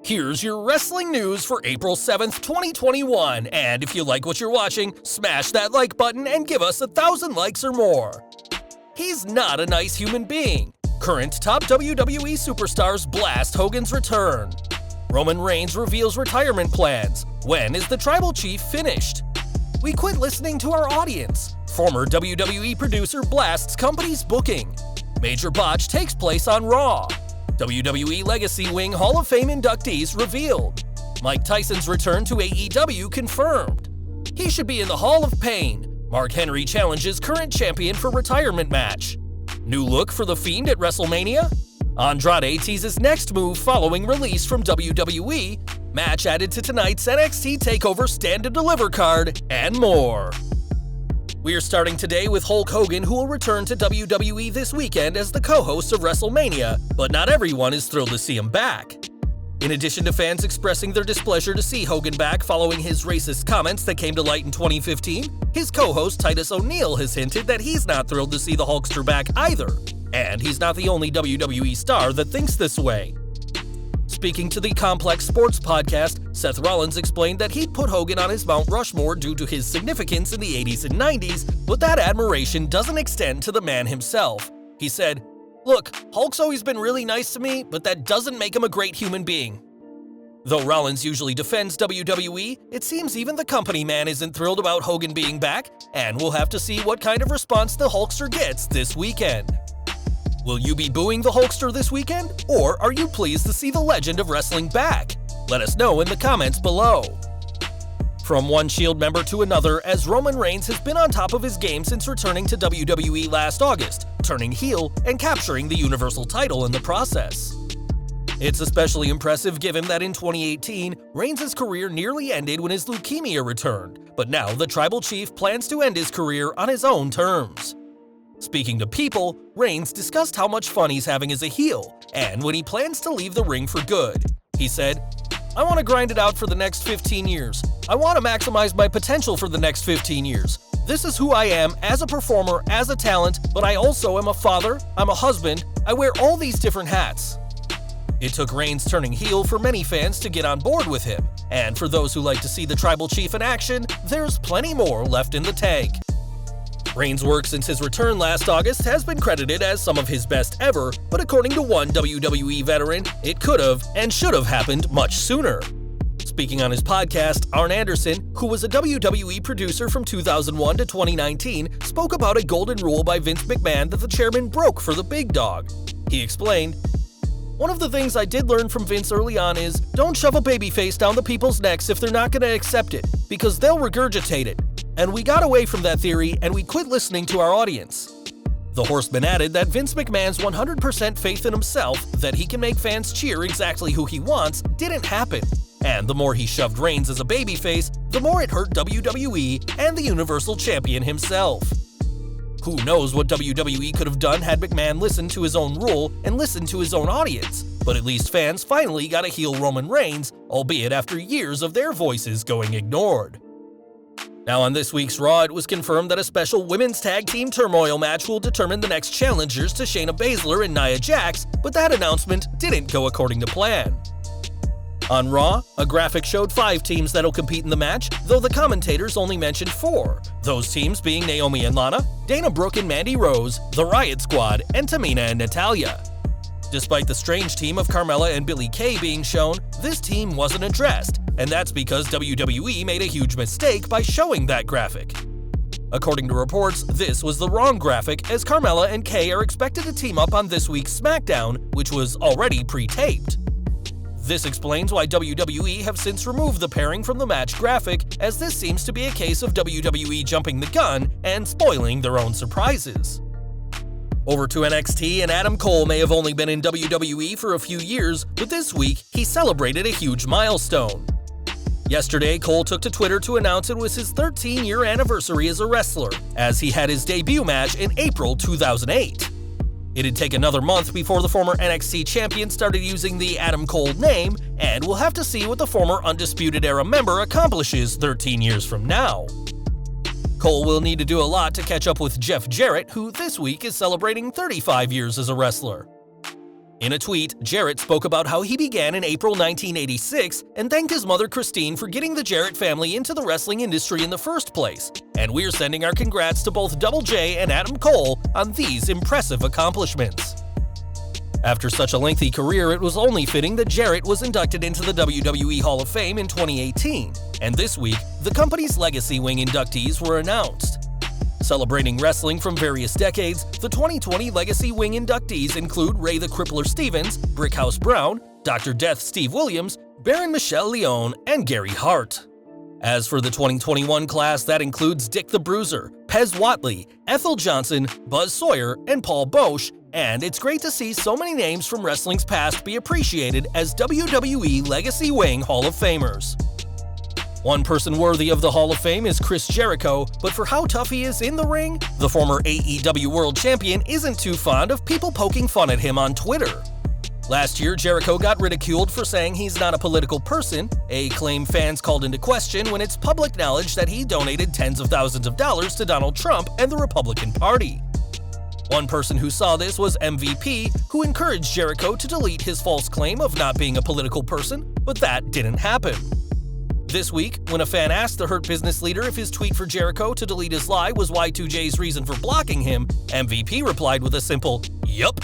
Here's your wrestling news for April 7th, 2021, and if you like what you're watching, smash that like button and give us 1,000 likes or more. He's not a nice human being. Current top WWE superstars blast Hogan's return. Roman Reigns reveals retirement plans. When is the Tribal Chief finished? We quit listening to our audience. Former WWE producer blasts company's booking. Major botch takes place on Raw. WWE Legacy Wing Hall of Fame inductees revealed. Mike Tyson's return to AEW confirmed. He should be in the Hall of Pain. Mark Henry challenges current champion for retirement match. New look for the Fiend at WrestleMania? Andrade teases next move following release from WWE. Match added to tonight's NXT TakeOver Stand and Deliver card, and more. We are starting today with Hulk Hogan, who will return to WWE this weekend as the co-host of WrestleMania, but not everyone is thrilled to see him back. In addition to fans expressing their displeasure to see Hogan back following his racist comments that came to light in 2015, his co-host Titus O'Neil has hinted that he's not thrilled to see the Hulkster back either, and he's not the only WWE star that thinks this way. Speaking to the Complex Sports podcast, Seth Rollins explained that he'd put Hogan on his Mount Rushmore due to his significance in the 80s and 90s, but that admiration doesn't extend to the man himself. He said, "Look, Hulk's always been really nice to me, but that doesn't make him a great human being." Though Rollins usually defends WWE, it seems even the company man isn't thrilled about Hogan being back, and we'll have to see what kind of response the Hulkster gets this weekend. Will you be booing the Hulkster this weekend, or are you pleased to see the legend of wrestling back? Let us know in the comments below. From one Shield member to another, as Roman Reigns has been on top of his game since returning to WWE last August, turning heel and capturing the Universal title in the process. It's especially impressive given that in 2018, Reigns' career nearly ended when his leukemia returned, but now the Tribal Chief plans to end his career on his own terms. Speaking to People, Reigns discussed how much fun he's having as a heel, and when he plans to leave the ring for good. He said, "I want to grind it out for the next 15 years. I want to maximize my potential for the next 15 years. This is who I am as a performer, as a talent, but I also am a father, I'm a husband, I wear all these different hats." It took Reigns turning heel for many fans to get on board with him, and for those who like to see the Tribal Chief in action, there's plenty more left in the tank. Reigns' work since his return last August has been credited as some of his best ever, but according to one WWE veteran, it could have and should have happened much sooner. Speaking on his podcast, Arn Anderson, who was a WWE producer from 2001 to 2019, spoke about a golden rule by Vince McMahon that the chairman broke for the big dog. He explained, "One of the things I did learn from Vince early on is, don't shove a babyface down the people's necks if they're not going to accept it, because they'll regurgitate it. And we got away from that theory and we quit listening to our audience." The Horseman added that Vince McMahon's 100% faith in himself that he can make fans cheer exactly who he wants didn't happen, and the more he shoved Reigns as a babyface, the more it hurt WWE and the Universal Champion himself. Who knows what WWE could have done had McMahon listened to his own rule and listened to his own audience, but at least fans finally got to heel Roman Reigns, albeit after years of their voices going ignored. Now on this week's Raw, it was confirmed that a special women's tag team turmoil match will determine the next challengers to Shayna Baszler and Nia Jax, but that announcement didn't go according to plan. On Raw, a graphic showed 5 teams that'll compete in the match, though the commentators only mentioned 4, those teams being Naomi and Lana, Dana Brooke and Mandy Rose, the Riot Squad, and Tamina and Natalya. Despite the strange team of Carmella and Billie Kay being shown, this team wasn't addressed, and that's because WWE made a huge mistake by showing that graphic. According to reports, this was the wrong graphic, as Carmella and Kay are expected to team up on this week's SmackDown, which was already pre-taped. This explains why WWE have since removed the pairing from the match graphic, as this seems to be a case of WWE jumping the gun and spoiling their own surprises. Over to NXT, and Adam Cole may have only been in WWE for a few years, but this week he celebrated a huge milestone. Yesterday, Cole took to Twitter to announce it was his 13-year anniversary as a wrestler, as he had his debut match in April 2008. It'd take another month before the former NXT champion started using the Adam Cole name, and we'll have to see what the former Undisputed Era member accomplishes 13 years from now. Cole will need to do a lot to catch up with Jeff Jarrett, who this week is celebrating 35 years as a wrestler. In a tweet, Jarrett spoke about how he began in April 1986 and thanked his mother Christine for getting the Jarrett family into the wrestling industry in the first place. And we're sending our congrats to both Double J and Adam Cole on these impressive accomplishments. After such a lengthy career, it was only fitting that Jarrett was inducted into the WWE Hall of Fame in 2018, and this week, the company's Legacy Wing inductees were announced. Celebrating wrestling from various decades, the 2020 Legacy Wing inductees include Ray the Crippler Stevens, Brickhouse Brown, Dr. Death Steve Williams, Baron Michelle Leone, and Gary Hart. As for the 2021 class, that includes Dick the Bruiser, Pez Whatley, Ethel Johnson, Buzz Sawyer, and Paul Boesch, and it's great to see so many names from wrestling's past be appreciated as WWE Legacy Wing Hall of Famers. One person worthy of the Hall of Fame is Chris Jericho, but for how tough he is in the ring, the former AEW World Champion isn't too fond of people poking fun at him on Twitter. Last year, Jericho got ridiculed for saying he's not a political person, a claim fans called into question when it's public knowledge that he donated tens of thousands of dollars to Donald Trump and the Republican Party. One person who saw this was MVP, who encouraged Jericho to delete his false claim of not being a political person, but that didn't happen. This week, when a fan asked the Hurt Business leader if his tweet for Jericho to delete his lie was Y2J's reason for blocking him, MVP replied with a simple, "Yup."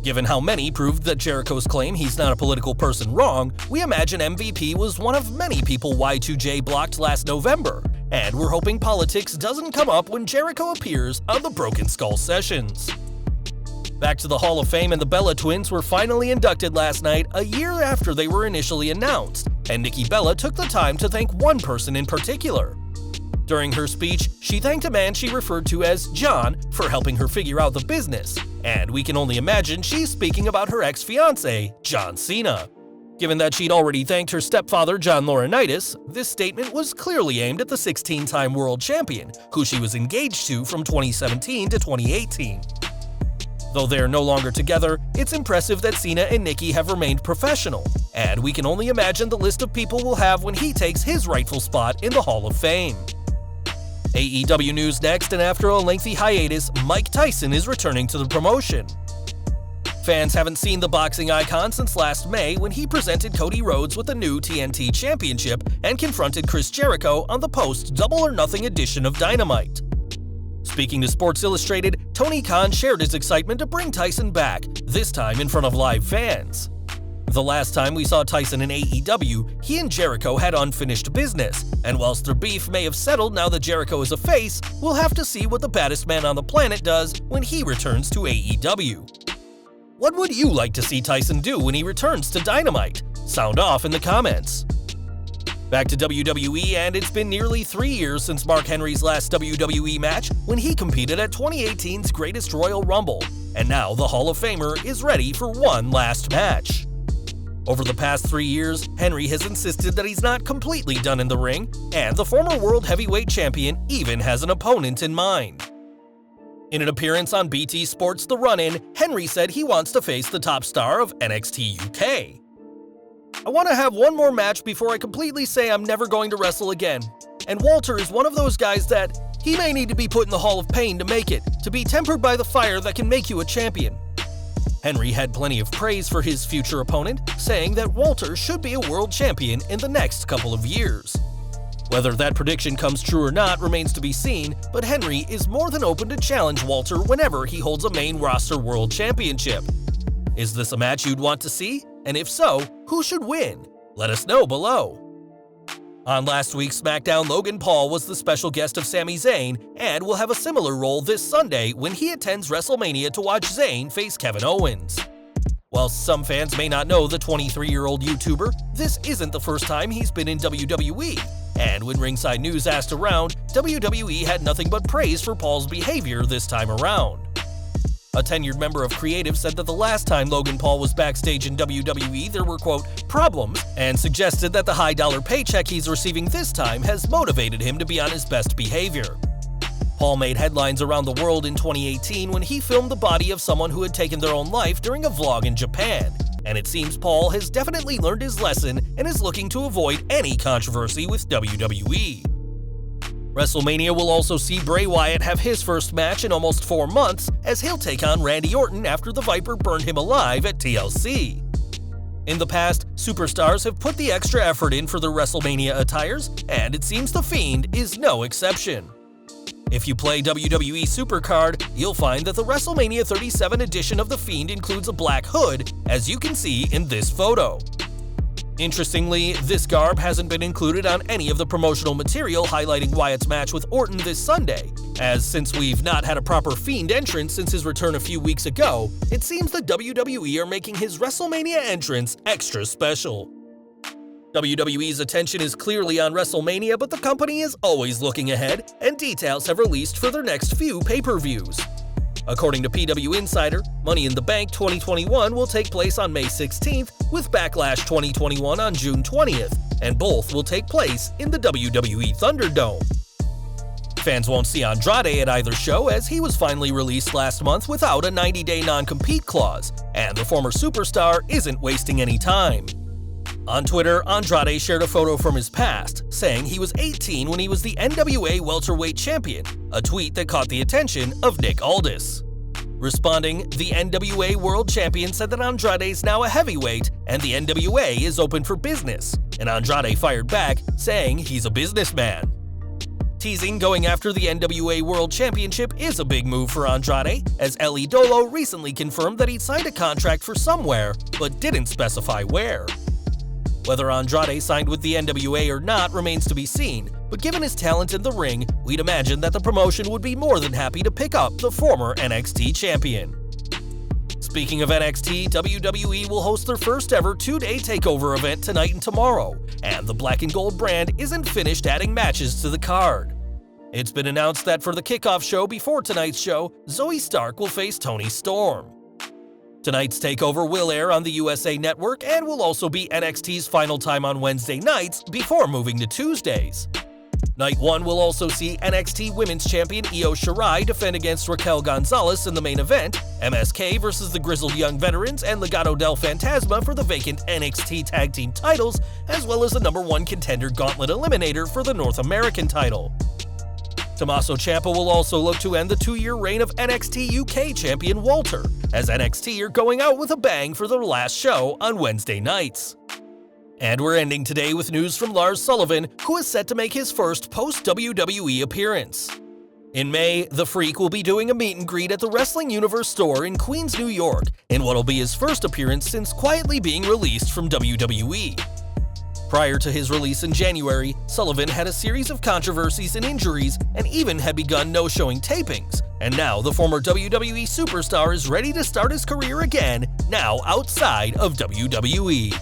Given how many proved that Jericho's claim he's not a political person wrong, we imagine MVP was one of many people Y2J blocked last November, and we're hoping politics doesn't come up when Jericho appears on the Broken Skull Sessions. Back to the Hall of Fame, and the Bella Twins were finally inducted last night, a year after they were initially announced, and Nikki Bella took the time to thank one person in particular. During her speech, she thanked a man she referred to as John for helping her figure out the business, and we can only imagine she's speaking about her ex-fiancé, John Cena. Given that she'd already thanked her stepfather, John Laurinaitis, this statement was clearly aimed at the 16-time world champion, who she was engaged to from 2017 to 2018. Though they're no longer together, it's impressive that Cena and Nikki have remained professional, and we can only imagine the list of people we'll have when he takes his rightful spot in the Hall of Fame. AEW news next, and after a lengthy hiatus, Mike Tyson is returning to the promotion. Fans haven't seen the boxing icon since last May when he presented Cody Rhodes with the new TNT Championship and confronted Chris Jericho on the post-Double or Nothing edition of Dynamite. Speaking to Sports Illustrated, Tony Khan shared his excitement to bring Tyson back, this time in front of live fans. The last time we saw Tyson in AEW, he and Jericho had unfinished business, and whilst their beef may have settled now that Jericho is a face, we'll have to see what the baddest man on the planet does when he returns to AEW. What would you like to see Tyson do when he returns to Dynamite? Sound off in the comments. Back to WWE, and it's been nearly 3 years since Mark Henry's last WWE match when he competed at 2018's Greatest Royal Rumble, and now the Hall of Famer is ready for one last match. Over the past 3 years, Henry has insisted that he's not completely done in the ring, and the former World Heavyweight Champion even has an opponent in mind. In an appearance on BT Sports The Run-In, Henry said he wants to face the top star of NXT UK. "I want to have one more match before I completely say I'm never going to wrestle again. And Walter is one of those guys that he may need to be put in the Hall of Pain to make it, to be tempered by the fire that can make you a champion." Henry had plenty of praise for his future opponent, saying that Walter should be a world champion in the next couple of years. Whether that prediction comes true or not remains to be seen, but Henry is more than open to challenge Walter whenever he holds a main roster world championship. Is this a match you'd want to see? And if so, who should win? Let us know below. On last week's SmackDown, Logan Paul was the special guest of Sami Zayn and will have a similar role this Sunday when he attends WrestleMania to watch Zayn face Kevin Owens. While some fans may not know the 23-year-old YouTuber, this isn't the first time he's been in WWE, and when Ringside News asked around, WWE had nothing but praise for Paul's behavior this time around. A tenured member of Creative said that the last time Logan Paul was backstage in WWE there were, quote, problems, and suggested that the high-dollar paycheck he's receiving this time has motivated him to be on his best behavior. Paul made headlines around the world in 2018 when he filmed the body of someone who had taken their own life during a vlog in Japan, and it seems Paul has definitely learned his lesson and is looking to avoid any controversy with WWE. WrestleMania will also see Bray Wyatt have his first match in almost 4 months, as he'll take on Randy Orton after the Viper burned him alive at TLC. In the past, superstars have put the extra effort in for their WrestleMania attires, and it seems The Fiend is no exception. If you play WWE Supercard, you'll find that the WrestleMania 37 edition of The Fiend includes a black hood, as you can see in this photo. Interestingly, this garb hasn't been included on any of the promotional material highlighting Wyatt's match with Orton this Sunday, as since we've not had a proper Fiend entrance since his return a few weeks ago, it seems the WWE are making his WrestleMania entrance extra special. WWE's attention is clearly on WrestleMania, but the company is always looking ahead, and details have released for their next few pay-per-views. According to PW Insider, Money in the Bank 2021 will take place on May 16th, with Backlash 2021 on June 20th, and both will take place in the WWE Thunderdome. Fans won't see Andrade at either show, as he was finally released last month without a 90-day non-compete clause, and the former superstar isn't wasting any time. On Twitter, Andrade shared a photo from his past, saying he was 18 when he was the NWA welterweight champion, a tweet that caught the attention of Nick Aldis. Responding, the NWA World Champion said that Andrade's now a heavyweight and the NWA is open for business, and Andrade fired back, saying he's a businessman. Teasing going after the NWA World Championship is a big move for Andrade, as El Idolo recently confirmed that he'd signed a contract for somewhere, but didn't specify where. Whether Andrade signed with the NWA or not remains to be seen, but given his talent in the ring, we'd imagine that the promotion would be more than happy to pick up the former NXT champion. Speaking of NXT, WWE will host their first ever 2-day TAKEOVER event tonight and tomorrow, and the Black and Gold brand isn't finished adding matches to the card. It's been announced that for the kickoff show before tonight's show, Zoe Stark will face Toni Storm. Tonight's TAKEOVER will air on the USA Network and will also be NXT's final time on Wednesday nights before moving to Tuesdays. Night 1 will also see NXT Women's Champion Io Shirai defend against Raquel Gonzalez in the main event, MSK versus the Grizzled Young Veterans and Legado del Fantasma for the vacant NXT Tag Team titles, as well as the #1 contender Gauntlet Eliminator for the North American title. Tommaso Ciampa will also look to end the 2-year reign of NXT UK champion Walter, as NXT are going out with a bang for their last show on Wednesday nights. And we're ending today with news from Lars Sullivan, who is set to make his first post-WWE appearance. In May, The Freak will be doing a meet and greet at the Wrestling Universe store in Queens, New York, in what'll be his first appearance since quietly being released from WWE. Prior to his release in January, Sullivan had a series of controversies and injuries and even had begun no-showing tapings, and now the former WWE superstar is ready to start his career again, now outside of WWE.